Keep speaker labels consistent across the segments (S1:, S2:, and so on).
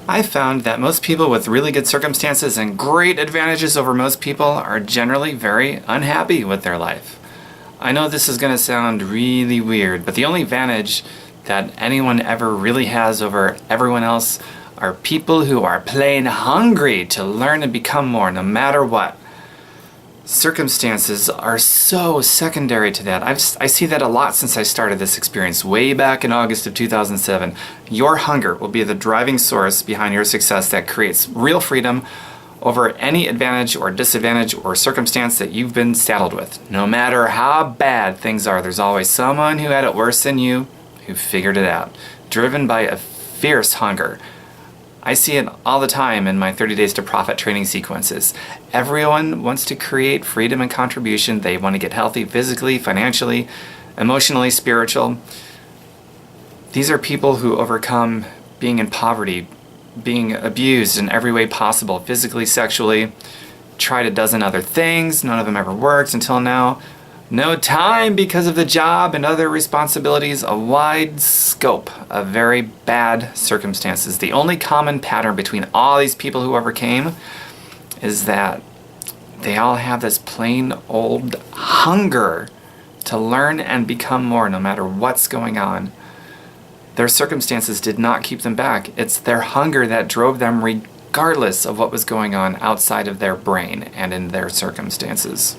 S1: I found that most people with really good circumstances and great advantages over most people are generally very unhappy with their life. I know this is going to sound really weird, but the only advantage that anyone ever really has over everyone else are people who are plain hungry to learn and become more no matter what. Circumstances are so secondary to that. I see that a lot since I started this experience way back in August of 2007. Your hunger will be the driving source behind your success that creates real freedom over any advantage or disadvantage or circumstance that you've been saddled with. No matter how bad things are, there's always someone who had it worse than you who figured it out, driven by a fierce hunger. I see it all the time in my 30 Days to Profit training sequences. Everyone wants to create freedom and contribution. They want to get healthy physically, financially, emotionally, spiritual. These are people who overcome being in poverty, being abused in every way possible, physically, sexually, tried a dozen other things. None of them ever worked until now. No time because of the job and other responsibilities, a wide scope of very bad circumstances. The only common pattern between all these people who overcame is that they all have this plain old hunger to learn and become more no matter what's going on. Their circumstances did not keep them back. It's their hunger that drove them regardless of what was going on outside of their brain and in their circumstances.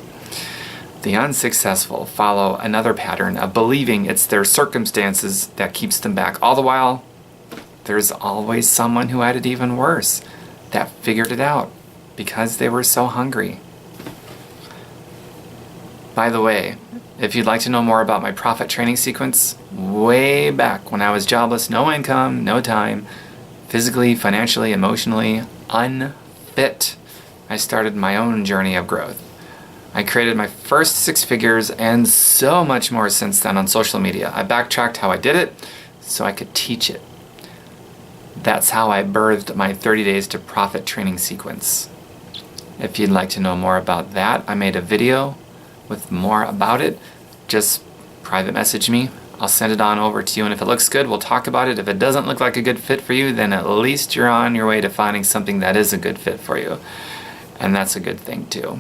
S1: The unsuccessful follow another pattern of believing it's their circumstances that keeps them back. All the while, there's always someone who had it even worse that figured it out because they were so hungry. By the way, if you'd like to know more about my profit training sequence, way back when I was jobless, no income, no time, physically, financially, emotionally unfit, I started my own journey of growth. I created my first 6 figures and so much more since then on social media. I backtracked how I did it so I could teach it. That's how I birthed my 30 Days to Profit training sequence. If you'd like to know more about that, I made a video with more about it. Just private message me. I'll send it on over to you, and if it looks good, we'll talk about it. If it doesn't look like a good fit for you, then at least you're on your way to finding something that is a good fit for you. And that's a good thing too.